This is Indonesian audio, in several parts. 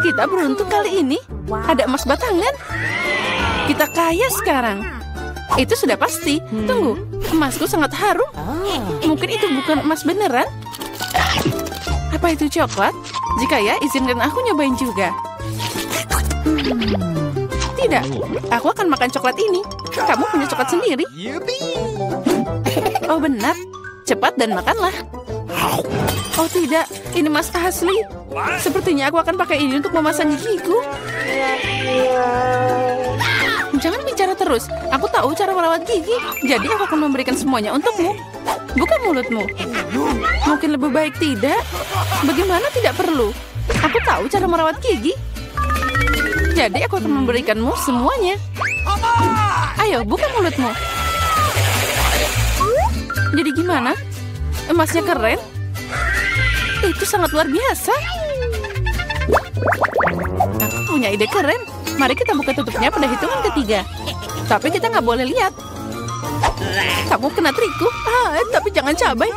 Kita beruntung kali ini. Ada emas batangan. Kita kaya sekarang. Itu sudah pasti. Tunggu, emasku sangat harum. Mungkin itu bukan emas beneran. Apa itu coklat? Jika ya, izinkan aku nyobain juga. Tidak, aku akan makan coklat ini. Kamu punya coklat sendiri. Oh benar, cepat dan makanlah. Oh tidak, ini emas asli. Sepertinya aku akan pakai ini untuk memasak gigiku. Jangan bicara terus. Aku tahu cara merawat gigi. Jadi aku akan memberikan semuanya untukmu. Bukan mulutmu. Mungkin lebih baik tidak. Bagaimana tidak perlu? Aku tahu cara merawat gigi. Jadi aku akan memberikanmu semuanya. Ayo, buka mulutmu. Jadi gimana? Emasnya keren? Itu sangat luar biasa. Aku punya ide keren. Mari kita buka tutupnya pada hitungan ketiga. Tapi kita nggak boleh lihat. Kamu kena trikku. Tapi jangan cabai.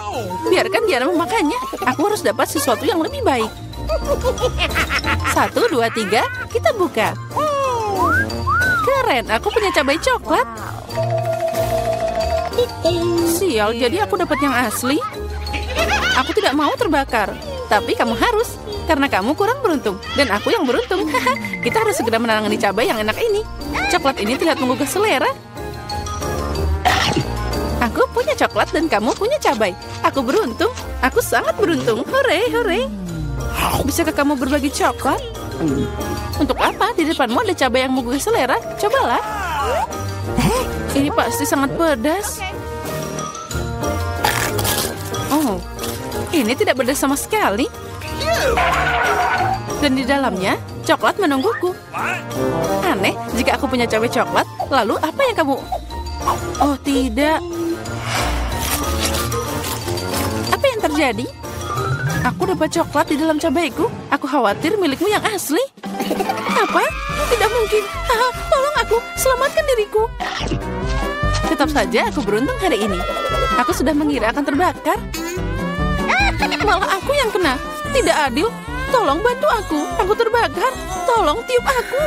Biarkan Diana memakannya. Aku harus dapat sesuatu yang lebih baik. 1, 2, 3. Kita buka. Keren, aku punya cabai coklat. Sial, jadi aku dapat yang asli. Aku tidak mau terbakar. Tapi kamu harus. Karena kamu kurang beruntung. Dan aku yang beruntung. Kita harus segera menangani cabai yang enak ini. Coklat ini terlihat menggugah selera. Aku punya coklat dan kamu punya cabai. Aku beruntung. Aku sangat beruntung. Hore, hore. Bisakah kamu berbagi coklat? Untuk apa? Di depanmu ada cabai yang menggugah selera. Cobalah. Ini pasti sangat pedas. Oh, ini tidak pedas sama sekali. Dan di dalamnya, coklat menungguku. Aneh, jika aku punya cabai coklat, lalu apa yang kamu... Oh, tidak. Apa yang terjadi? Aku dapat coklat di dalam cabaiku. Aku khawatir milikmu yang asli. Apa? Tidak mungkin. Tolong aku, selamatkan diriku. Tetap saja aku beruntung hari ini. Aku sudah mengira akan terbakar. Malah aku yang kena. Tidak adil. Tolong bantu aku. Aku terbakar. Tolong tiup aku.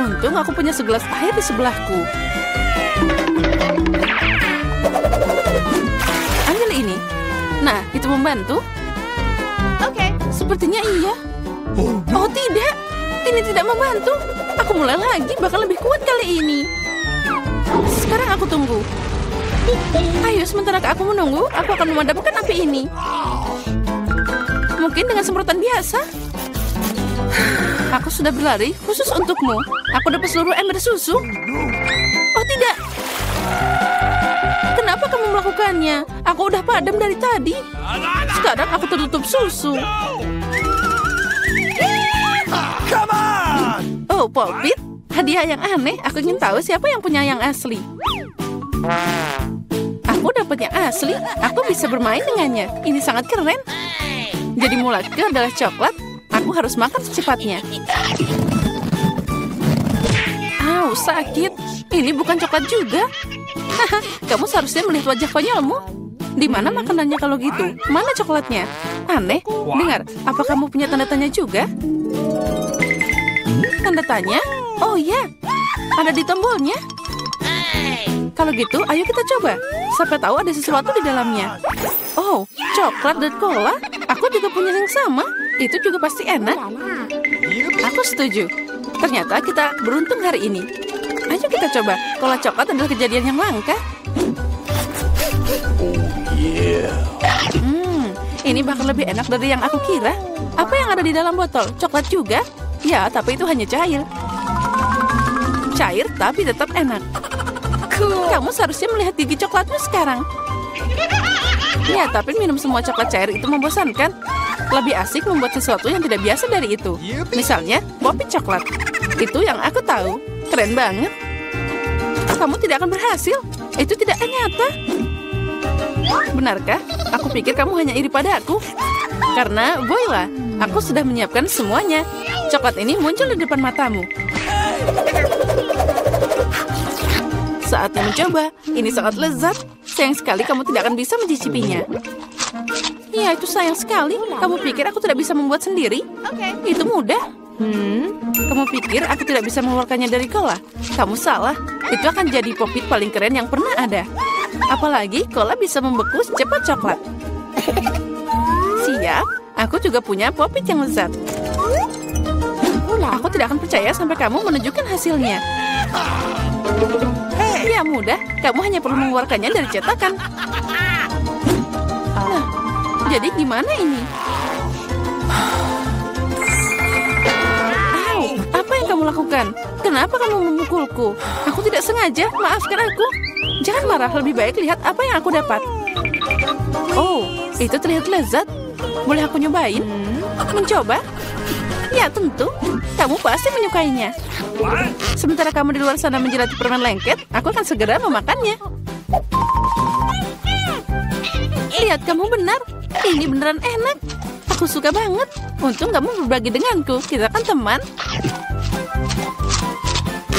Untung aku punya segelas air di sebelahku. Ambil ini. Nah, itu membantu. Oke. Sepertinya iya. Oh tidak. Ini tidak membantu. Aku mulai lagi, bakal lebih kuat kali ini. Sekarang aku tunggu. Ayo, sementara aku menunggu, aku akan memadamkan api ini. Mungkin dengan semprotan biasa. Aku sudah berlari khusus untukmu. Aku dapat seluruh ember susu. Oh tidak. Kenapa kamu melakukannya? Aku udah padam dari tadi. Sekarang aku tertutup susu. Oh, Popit. Hadiah yang aneh. Aku ingin tahu siapa yang punya yang asli. Aku dapat yang asli. Aku bisa bermain dengannya. Ini sangat keren. Jadi mulutku adalah coklat. Aku harus makan secepatnya. Au, sakit. Ini bukan coklat juga. Kamu seharusnya melihat wajah konyolmu. Di mana makanannya kalau gitu? Mana coklatnya? Aneh. Dengar, apa kamu punya tanda tanya juga? Tanda tanya? Oh iya, ada di tombolnya. Kalau gitu, ayo kita coba. Siapa tahu ada sesuatu di dalamnya. Oh, coklat dan cola. Aku juga punya yang sama. Itu juga pasti enak. Aku setuju. Ternyata kita beruntung hari ini. Ayo kita coba. Cola coklat adalah kejadian yang langka. Ini bakal lebih enak dari yang aku kira. Apa yang ada di dalam botol? Coklat juga? Ya, tapi itu hanya cair. Cair, tapi tetap enak. Kamu seharusnya melihat gigi coklatmu sekarang. Ya, tapi minum semua coklat cair itu membosankan. Lebih asik membuat sesuatu yang tidak biasa dari itu. Misalnya, popit coklat. Itu yang aku tahu. Keren banget. Kamu tidak akan berhasil. Itu tidak nyata. Benarkah? Aku pikir kamu hanya iri padaku. Karena, voila, aku sudah menyiapkan semuanya. Coklat ini muncul di depan matamu. Saatnya mencoba. Ini sangat lezat. Sayang sekali kamu tidak akan bisa mencicipinya. Ya, itu sayang sekali. Kamu pikir aku tidak bisa membuat sendiri? Itu mudah. Kamu pikir aku tidak bisa mengeluarkannya dari cola? Kamu salah. Itu akan jadi popit paling keren yang pernah ada. Apalagi cola bisa membeku secepat coklat. Siap. Aku juga punya popit yang lezat. Aku tidak akan percaya sampai kamu menunjukkan hasilnya. Ya mudah. Kamu hanya perlu mengeluarkannya dari cetakan. Nah, jadi gimana ini? Apa yang kamu lakukan? Kenapa kamu memukulku? Aku tidak sengaja, maafkan aku. Jangan marah, lebih baik lihat apa yang aku dapat. Oh, itu terlihat lezat. Boleh aku nyobain? Mencoba? Ya, tentu. Kamu pasti menyukainya. Sementara kamu di luar sana menjelati permen lengket, aku akan segera memakannya. Lihat, kamu benar. Ini beneran enak. Aku suka banget. Untung kamu berbagi denganku. Kita kan teman.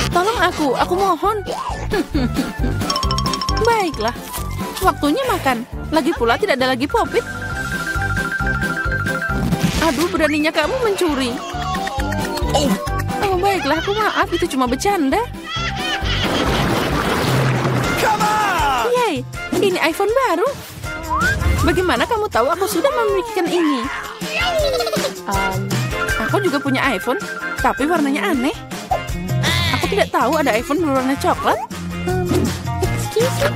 Tolong aku mohon. Baiklah. Waktunya makan. Lagi pula tidak ada lagi popit. Aduh, beraninya kamu mencuri. Oh, baiklah, aku maaf. Itu cuma bercanda. Yay, ini iPhone baru. Bagaimana kamu tahu aku sudah memilikikan ini? Aku juga punya iPhone, tapi warnanya aneh. Aku tidak tahu ada iPhone berwarna coklat.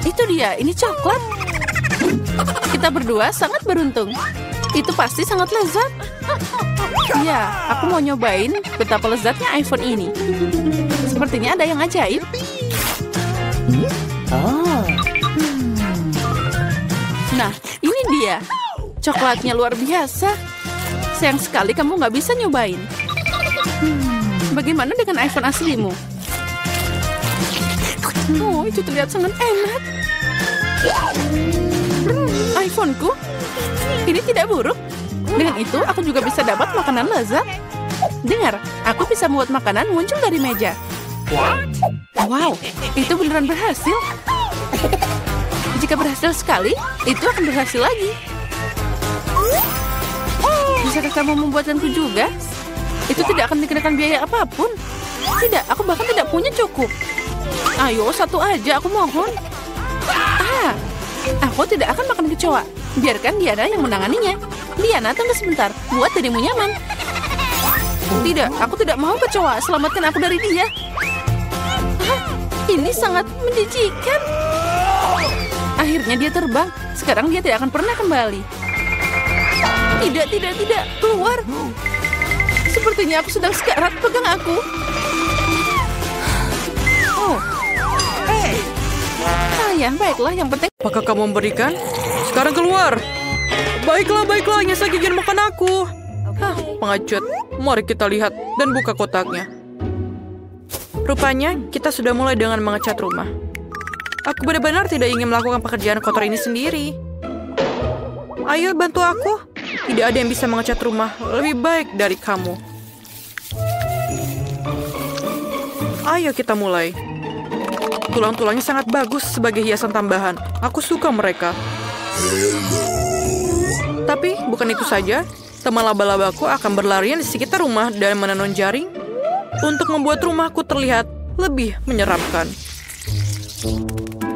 Itu dia, ini coklat. Kita berdua sangat beruntung. Itu pasti sangat lezat. Ya, aku mau nyobain betapa lezatnya iPhone ini. Sepertinya ada yang ajaib. Nah, ini dia. Coklatnya luar biasa. Sayang sekali kamu nggak bisa nyobain. Bagaimana dengan iPhone aslimu? Oh, itu terlihat sangat enak. iPhoneku? Ini tidak buruk. Dengan itu, aku juga bisa dapat makanan lezat. Dengar, aku bisa membuat makanan muncul dari meja. Wow, itu beneran berhasil. Jika berhasil sekali, itu akan berhasil lagi. Bisakah kamu membuatkanku juga? Itu tidak akan dikenakan biaya apapun. Tidak, aku bahkan tidak punya cukup. Ayo, satu aja, aku mohon. Aku tidak akan makan kecoa. Biarkan Diana yang menanganinya. Diana, tunggu sebentar. Buat dirimu nyaman. Tidak, aku tidak mau kecoa. Selamatkan aku dari dia. Ini sangat menjijikan. Akhirnya dia terbang. Sekarang dia tidak akan pernah kembali. Tidak. Keluar. Sepertinya aku sedang sekarat. Pegang aku. Oh. Ya, baiklah. Yang penting... Apakah kamu memberikan? Sekarang keluar. Baiklah. Hanya segigian makan aku. Pengecut. Mari kita lihat dan buka kotaknya. Rupanya, kita sudah mulai dengan mengecat rumah. Aku benar-benar tidak ingin melakukan pekerjaan kotor ini sendiri. Ayo, bantu aku. Tidak ada yang bisa mengecat rumah lebih baik dari kamu. Ayo kita mulai. Tulang-tulangnya sangat bagus sebagai hiasan tambahan. Aku suka mereka. Tapi bukan itu saja. Teman laba-labaku akan berlarian di sekitar rumah dan menenun jaring untuk membuat rumahku terlihat lebih menyeramkan.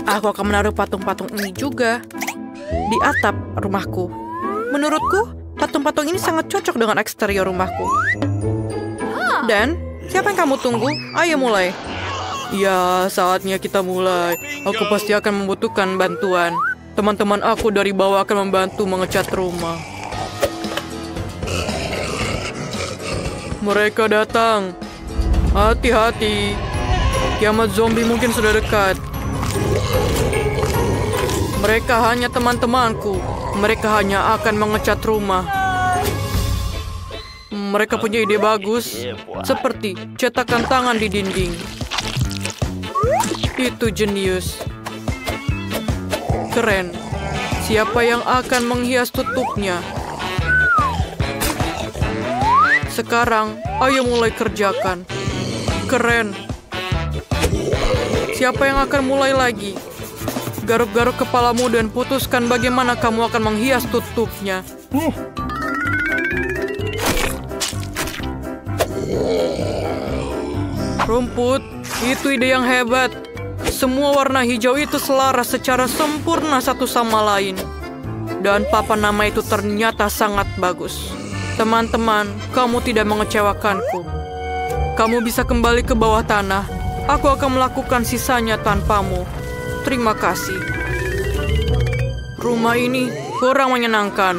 Aku akan menaruh patung-patung ini juga di atap rumahku. Menurutku, patung-patung ini sangat cocok dengan eksterior rumahku. Dan, siapa yang kamu tunggu? Ayo mulai. Ya, saatnya kita mulai. Aku pasti akan membutuhkan bantuan. Teman-teman aku dari bawah akan membantu mengecat rumah. Mereka datang. Hati-hati. Kiamat zombie mungkin sudah dekat. Mereka hanya teman-temanku. Mereka hanya akan mengecat rumah. Mereka punya ide bagus. Seperti cetakan tangan di dinding. Itu jenius. Keren. Siapa yang akan menghias tutupnya? Sekarang, ayo mulai kerjakan. Keren. Siapa yang akan mulai lagi? garuk-garuk kepalamu dan putuskan bagaimana kamu akan menghias tutupnya. Rumput, itu ide yang hebat. Semua warna hijau itu selaras secara sempurna satu sama lain. Dan papan nama itu ternyata sangat bagus. Teman-teman, kamu tidak mengecewakanku. Kamu bisa kembali ke bawah tanah. Aku akan melakukan sisanya tanpamu. Terima kasih. Rumah ini kurang menyenangkan.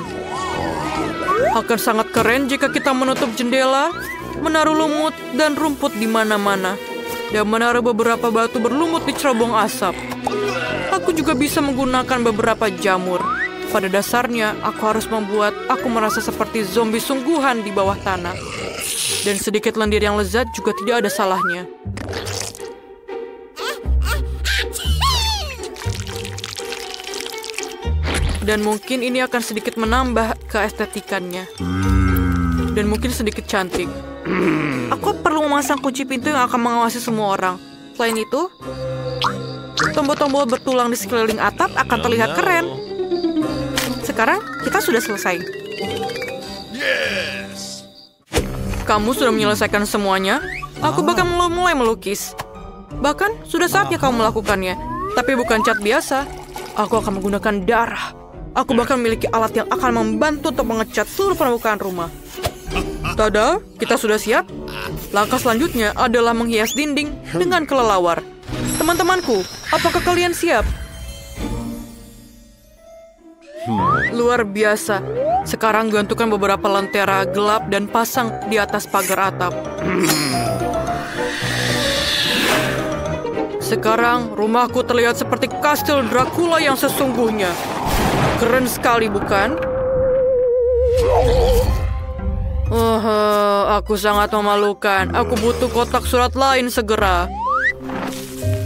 Akan sangat keren jika kita menutup jendela, menaruh lumut dan rumput di mana-mana, dan menaruh beberapa batu berlumut di cerobong asap. Aku juga bisa menggunakan beberapa jamur. Pada dasarnya, aku harus membuat aku merasa seperti zombie sungguhan di bawah tanah. Dan sedikit lendir yang lezat juga tidak ada salahnya. Dan mungkin ini akan sedikit menambah keestetikannya. Dan mungkin sedikit cantik. Aku perlu memasang kunci pintu yang akan mengawasi semua orang. Selain itu, tombol-tombol bertulang di sekeliling atap akan terlihat keren. Sekarang kita sudah selesai. Yes. Kamu sudah menyelesaikan semuanya? Aku bahkan mulai melukis. Bahkan sudah saatnya kamu melakukannya. Tapi bukan cat biasa. Aku akan menggunakan darah. Aku bahkan memiliki alat yang akan membantu untuk mengecat seluruh permukaan rumah. Tada, kita sudah siap. Langkah selanjutnya adalah menghias dinding dengan kelelawar. Teman-temanku, apakah kalian siap? Luar biasa. Sekarang gantungkan beberapa lentera gelap dan pasang di atas pagar atap. Sekarang rumahku terlihat seperti kastil Dracula yang sesungguhnya. Keren sekali, bukan? Aku sangat memalukan. Aku butuh kotak surat lain segera.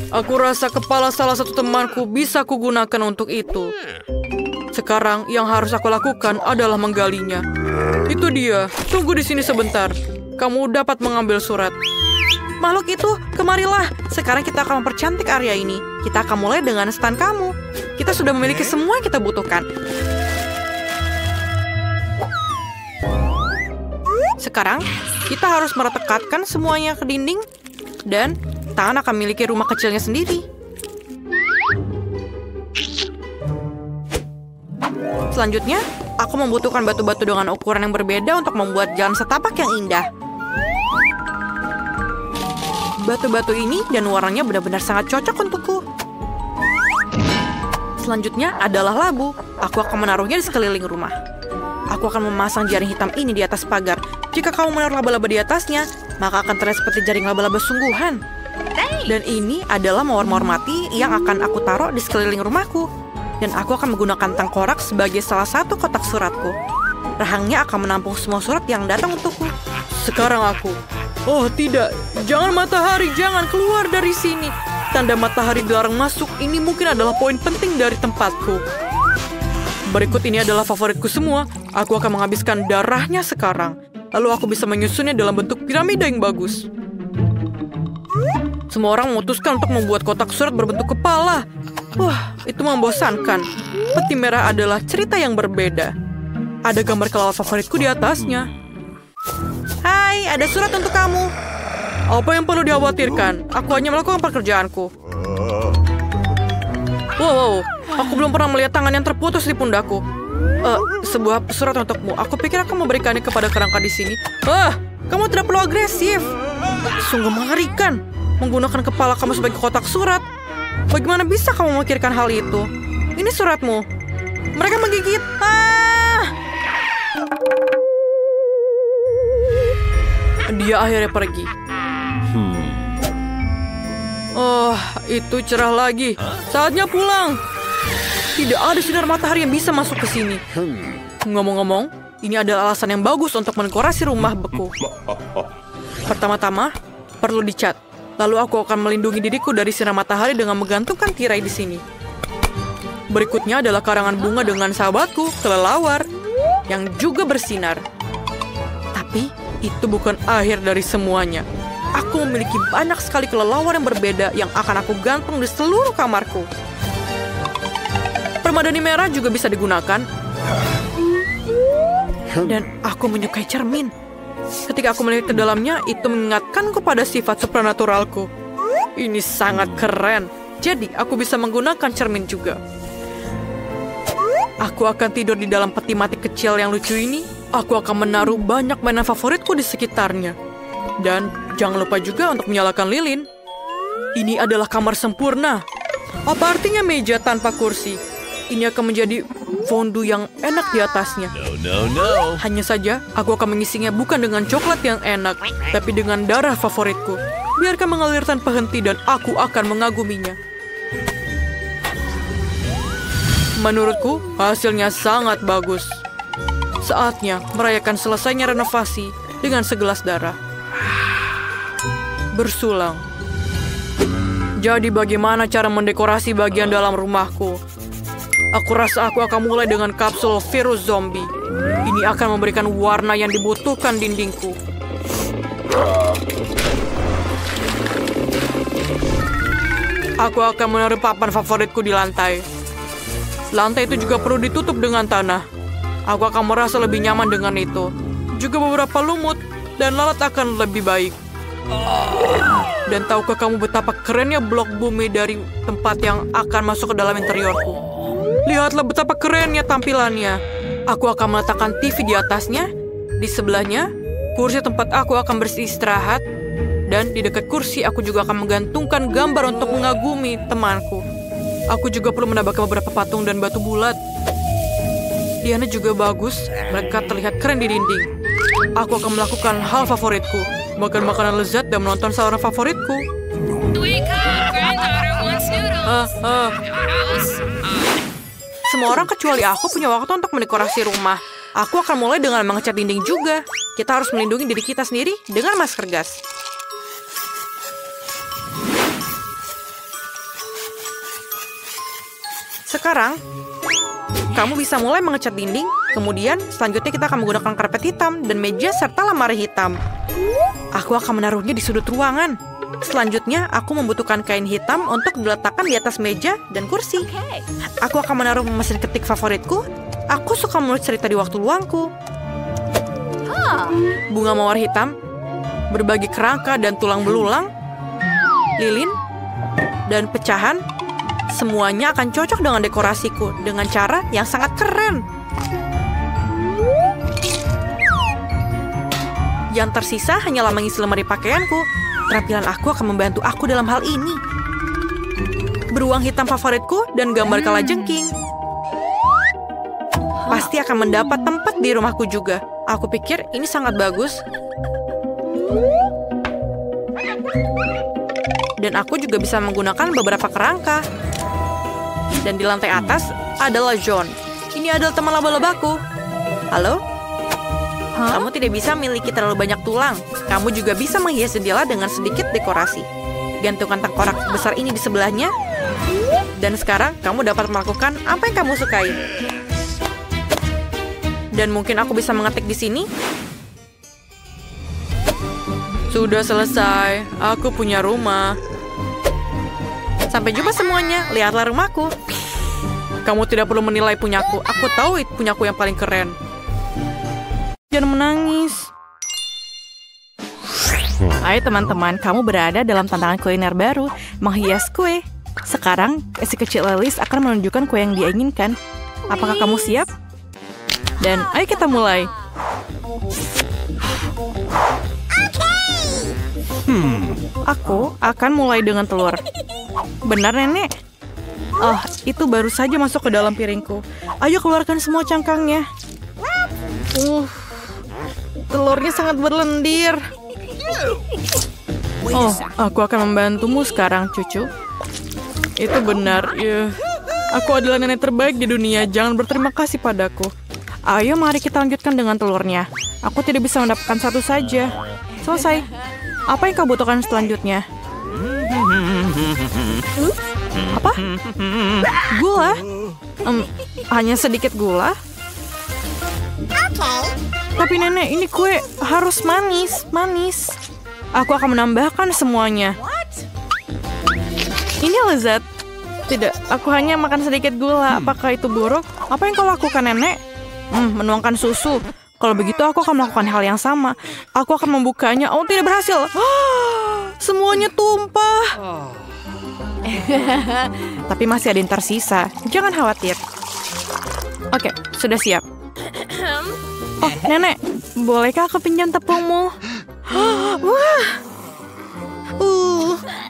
Aku rasa kepala salah satu temanku bisa kugunakan untuk itu. Sekarang yang harus aku lakukan adalah menggalinya. Itu dia. Tunggu di sini sebentar. Kamu dapat mengambil surat. Makhluk itu, kemarilah. Sekarang kita akan mempercantik area ini. Kita akan mulai dengan stand kamu. Kita sudah memiliki semua yang kita butuhkan. Sekarang, kita harus meretekatkan semuanya ke dinding. Dan tangan akan memiliki rumah kecilnya sendiri. Selanjutnya, aku membutuhkan batu-batu dengan ukuran yang berbeda untuk membuat jalan setapak yang indah. Batu-batu ini dan warnanya benar-benar sangat cocok untukku. Selanjutnya adalah labu. Aku akan menaruhnya di sekeliling rumah. Aku akan memasang jaring hitam ini di atas pagar. Jika kamu menaruh laba-laba di atasnya, maka akan terlihat seperti jaring laba-laba sungguhan. Dan ini adalah mawar-mawar mati yang akan aku taruh di sekeliling rumahku. Dan aku akan menggunakan tengkorak sebagai salah satu kotak suratku. Rahangnya akan menampung semua surat yang datang untukku. Sekarang aku. Oh tidak, jangan matahari, jangan keluar dari sini. Tanda matahari dilarang masuk ini mungkin adalah poin penting dari tempatku. Berikut ini adalah favoritku semua. Aku akan menghabiskan darahnya sekarang. Lalu aku bisa menyusunnya dalam bentuk piramida yang bagus. Semua orang memutuskan untuk membuat kotak surat berbentuk kepala. Wah, itu membosankan. Peti merah adalah cerita yang berbeda. Ada gambar kelawar favoritku di atasnya. Hai, ada surat untuk kamu. Apa yang perlu dikhawatirkan? Aku hanya melakukan pekerjaanku. Wow, aku belum pernah melihat tangan yang terputus di pundakku. Sebuah surat untukmu. Aku pikir aku memberikannya kepada kerangka di sini. Kamu tidak perlu agresif. Sungguh mengerikan. Menggunakan kepala kamu sebagai kotak surat. Bagaimana bisa kamu memikirkan hal itu? Ini suratmu. Mereka menggigit. Dia akhirnya pergi. Oh, itu cerah lagi. Saatnya pulang. Tidak ada sinar matahari yang bisa masuk ke sini. Ngomong-ngomong, ini adalah alasan yang bagus untuk mendekorasi rumah beku. Pertama-tama, perlu dicat. Lalu aku akan melindungi diriku dari sinar matahari dengan menggantungkan tirai di sini. Berikutnya adalah karangan bunga dengan sahabatku, kelelawar, yang juga bersinar. Tapi, itu bukan akhir dari semuanya. Aku memiliki banyak sekali kelelawar yang berbeda yang akan aku gantung di seluruh kamarku. Permadani merah juga bisa digunakan. Dan aku menyukai cermin. Ketika aku melihat ke dalamnya, itu mengingatkanku pada sifat supranaturalku. Ini sangat keren. Jadi, aku bisa menggunakan cermin juga. Aku akan tidur di dalam peti mati kecil yang lucu ini. Aku akan menaruh banyak mainan favoritku di sekitarnya. Dan jangan lupa juga untuk menyalakan lilin. Ini adalah kamar sempurna. Apa artinya meja tanpa kursi? Ini akan menjadi fondue yang enak di atasnya. No. Hanya saja, aku akan mengisinya bukan dengan coklat yang enak, tapi dengan darah favoritku. Biarkan mengalir tanpa henti dan aku akan mengaguminya. Menurutku, hasilnya sangat bagus. Saatnya merayakan selesainya renovasi dengan segelas darah. Bersulang. Jadi bagaimana cara mendekorasi bagian dalam rumahku? Aku rasa aku akan mulai dengan kapsul virus zombie. Ini akan memberikan warna yang dibutuhkan dindingku. Aku akan menaruh papan favoritku di lantai. Lantai itu juga perlu ditutup dengan tanah. Aku akan merasa lebih nyaman dengan itu. Juga beberapa lumut dan lalat akan lebih baik. Dan tahukah kamu betapa kerennya blok bumi dari tempat yang akan masuk ke dalam interiorku? Lihatlah betapa kerennya tampilannya. Aku akan meletakkan TV di atasnya. Di sebelahnya, kursi tempat aku akan beristirahat. Dan di dekat kursi, aku juga akan menggantungkan gambar untuk mengagumi temanku. Aku juga perlu menambahkan beberapa patung dan batu bulat. Diana juga bagus. Mereka terlihat keren di dinding. Aku akan melakukan hal favoritku. Makan makanan lezat dan menonton saluran favoritku. Semua orang kecuali aku punya waktu untuk mendekorasi rumah. Aku akan mulai dengan mengecat dinding juga. Kita harus melindungi diri kita sendiri dengan masker gas. Sekarang, kamu bisa mulai mengecat dinding. Kemudian, selanjutnya kita akan menggunakan karpet hitam dan meja serta lemari hitam. Aku akan menaruhnya di sudut ruangan. Selanjutnya, aku membutuhkan kain hitam untuk diletakkan di atas meja dan kursi. Aku akan menaruh mesin ketik favoritku. Aku suka menulis cerita di waktu luangku. Bunga mawar hitam, berbagi kerangka dan tulang belulang, lilin, dan pecahan. Semuanya akan cocok dengan dekorasiku dengan cara yang sangat keren. Yang tersisa hanyalah mengisi lemari pakaianku. Keterampilan aku akan membantu aku dalam hal ini. Beruang hitam favoritku dan gambar kalajengking. Pasti akan mendapat tempat di rumahku juga. Aku pikir ini sangat bagus. Dan aku juga bisa menggunakan beberapa kerangka. Dan di lantai atas adalah John. Ini adalah teman laba-labaku. Halo? Kamu tidak bisa memiliki terlalu banyak tulang. Kamu juga bisa menghias jendela dengan sedikit dekorasi. Gantungkan tengkorak besar ini di sebelahnya. Dan sekarang kamu dapat melakukan apa yang kamu sukai. Dan mungkin aku bisa mengetik di sini. Sudah selesai. Aku punya rumah. Sampai jumpa semuanya. Lihatlah rumahku. Kamu tidak perlu menilai punyaku. Aku tahu itu punyaku yang paling keren. Jangan menangis. Ayo teman-teman, kamu berada dalam tantangan kuliner baru, menghias kue. Sekarang, si kecil Alice akan menunjukkan kue yang dia inginkan. Apakah kamu siap? Dan ayo kita mulai. Aku akan mulai dengan telur. Benar, Nenek? Oh, itu baru saja masuk ke dalam piringku. Ayo keluarkan semua cangkangnya. Telurnya sangat berlendir. Oh, aku akan membantumu sekarang, cucu. Itu benar. Aku adalah nenek terbaik di dunia. Jangan berterima kasih padaku. Ayo, mari kita lanjutkan dengan telurnya. Aku tidak bisa mendapatkan satu saja. Selesai. Apa yang kau butuhkan selanjutnya? Apa? Gula? Hanya sedikit gula? Tapi nenek, ini kue harus manis. Aku akan menambahkan semuanya. Ini lezat. Tidak, aku hanya makan sedikit gula. Apakah itu buruk? Apa yang kau lakukan, Nenek? Menuangkan susu. Kalau begitu aku akan melakukan hal yang sama. Aku akan membukanya. Oh, tidak berhasil. Semuanya tumpah. Tapi masih ada yang tersisa. Jangan khawatir. Oke, sudah siap. Oh, Nenek, bolehkah aku pinjam tepungmu? Wah.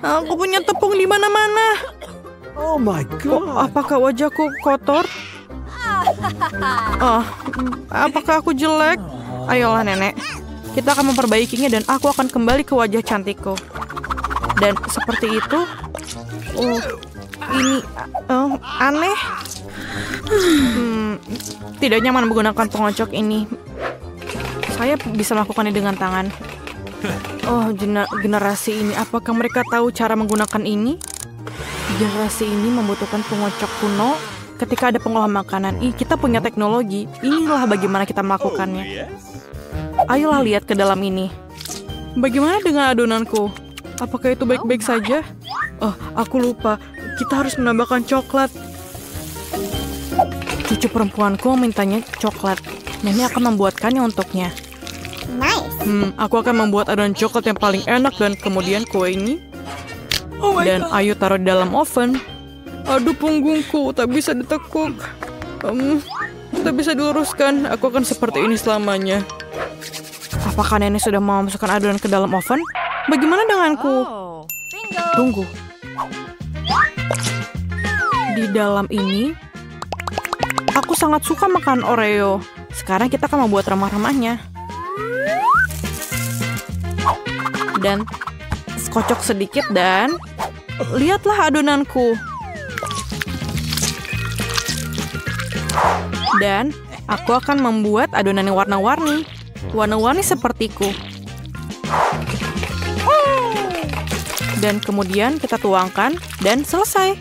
Aku punya tepung di mana-mana. Oh my God. Apakah wajahku kotor? Apakah aku jelek? Ayolah, Nenek. Kita akan memperbaikinya dan aku akan kembali ke wajah cantikku. Dan seperti itu. Ini aneh. Tidak nyaman menggunakan pengocok ini. Saya bisa melakukannya dengan tangan. Oh, generasi ini. Apakah mereka tahu cara menggunakan ini? Generasi ini membutuhkan pengocok kuno ketika ada pengolahan makanan. Kita punya teknologi. Inilah bagaimana kita melakukannya. Ayolah lihat ke dalam ini. Bagaimana dengan adonanku? Apakah itu baik-baik saja? Oh, aku lupa. Kita harus menambahkan coklat. Cucu perempuanku mintanya coklat. Nenek akan membuatkannya untuknya. Nice. Aku akan membuat adonan coklat yang paling enak dan kemudian kue ini. Dan ayo taruh di dalam oven. Aduh, punggungku tak bisa ditekuk. Tak bisa diluruskan. Aku akan seperti ini selamanya. Apakah nenek sudah mau masukkan adonan ke dalam oven? Bagaimana denganku? Tunggu. Di dalam ini, aku sangat suka makan Oreo. Sekarang kita akan membuat remah-remahnya. Dan kocok sedikit dan lihatlah adonanku. Dan aku akan membuat adonan yang warna-warni. Warna-warni sepertiku. Dan kemudian kita tuangkan dan selesai.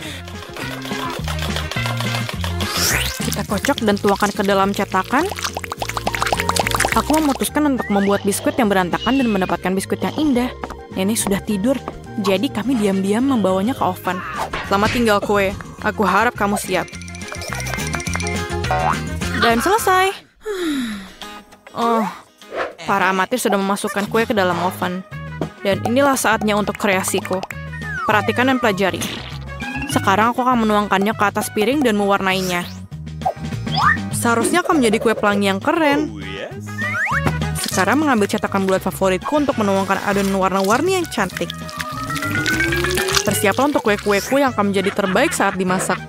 Kita kocok dan tuangkan ke dalam cetakan. Aku memutuskan untuk membuat biskuit yang berantakan dan mendapatkan biskuit yang indah. Nenek sudah tidur, jadi kami diam-diam membawanya ke oven. Selamat tinggal kue. Aku harap kamu siap. Dan selesai. Oh, para amatir sudah memasukkan kue ke dalam oven. Dan inilah saatnya untuk kreasiku. Perhatikan dan pelajari. Sekarang aku akan menuangkannya ke atas piring dan mewarnainya. Seharusnya akan menjadi kue pelangi yang keren. Sekarang mengambil cetakan bulat favoritku untuk menuangkan adonan warna-warni yang cantik. Persiaplah untuk kue-kueku yang akan menjadi terbaik saat dimasak.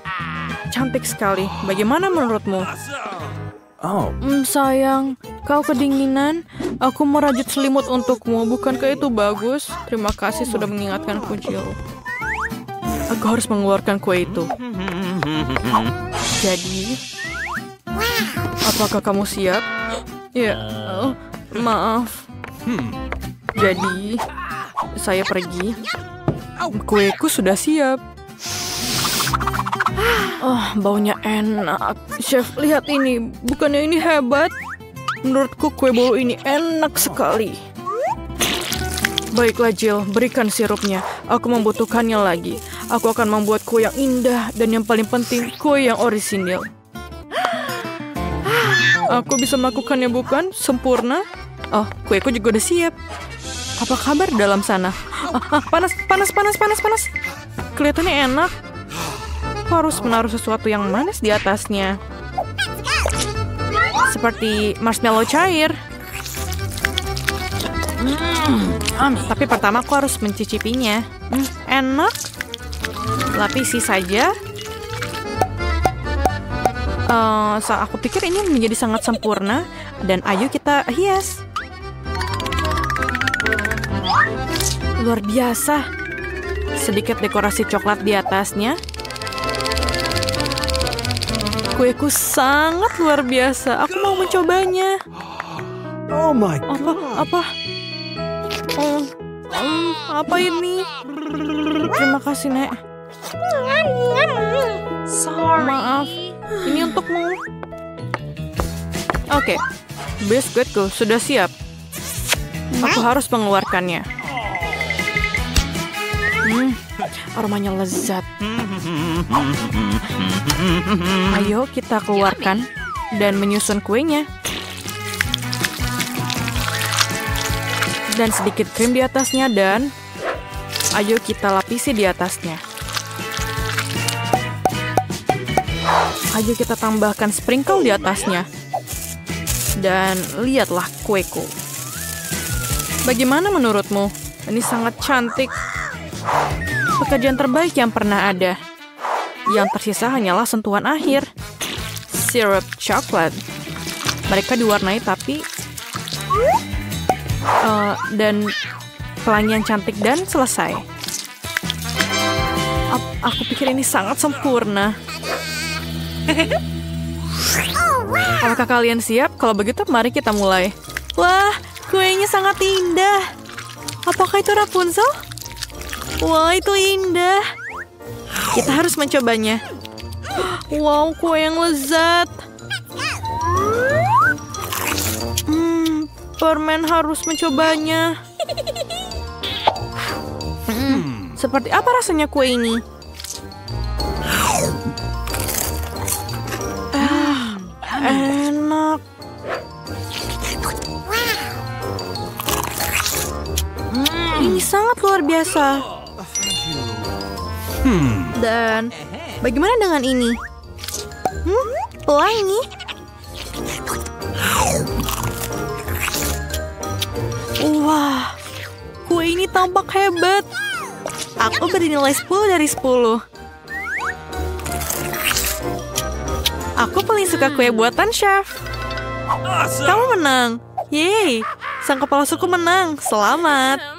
Cantik sekali. Bagaimana menurutmu? Sayang, kau kedinginan. Aku merajut selimut untukmu. Bukankah itu bagus? Terima kasih sudah mengingatkanku, Jill. Aku harus mengeluarkan kue itu. Jadi, apakah kamu siap? Ya, maaf. Jadi, saya pergi. Kueku sudah siap. Oh, baunya enak. Chef, lihat ini. Bukannya ini hebat? Menurutku kue bolu ini enak sekali. Baiklah, Jill. Berikan sirupnya. Aku membutuhkannya lagi. Aku akan membuat kue yang indah. Dan yang paling penting, kue yang orisinil. Aku bisa melakukannya, bukan? Sempurna. Oh, kueku juga udah siap. Apa kabar dalam sana? Panas. Kelihatannya enak. Aku harus menaruh sesuatu yang manis di atasnya. Seperti marshmallow cair. Tapi pertama aku harus mencicipinya. Enak. Lapisi saja. Aku pikir ini menjadi sangat sempurna. Dan ayo kita hias. Luar biasa. Sedikit dekorasi coklat di atasnya. Kueku sangat luar biasa. Aku mau mencobanya. Oh my God. Apa? Apa ini? Terima kasih, Nek. Maaf. Ini untukmu. Oke. Biskuitku sudah siap. Aku harus mengeluarkannya. Aromanya lezat. Ayo kita keluarkan dan menyusun kuenya. Dan sedikit krim di atasnya dan ayo kita lapisi di atasnya. Ayo kita tambahkan sprinkle di atasnya. Dan lihatlah kueku. Bagaimana menurutmu? Ini sangat cantik. Pekerjaan terbaik yang pernah ada. Yang tersisa hanyalah sentuhan akhir. Sirup coklat. Mereka diwarnai tapi dan pelangi yang cantik dan selesai. Aku pikir ini sangat sempurna. Apakah kalian siap? Kalau begitu mari kita mulai. Wah, kuenya sangat indah. Apakah itu Rapunzel? Wah, itu indah. Kita harus mencobanya. Wow, kue yang lezat. Permen harus mencobanya. Seperti apa rasanya kue ini? Enak. Ini sangat luar biasa. Dan bagaimana dengan ini? Pelangi. Wah, kue ini tampak hebat. Aku beri nilai 10 dari 10. Aku paling suka kue buatan chef. Kamu menang. Yeay, sang kepala suku menang. Selamat.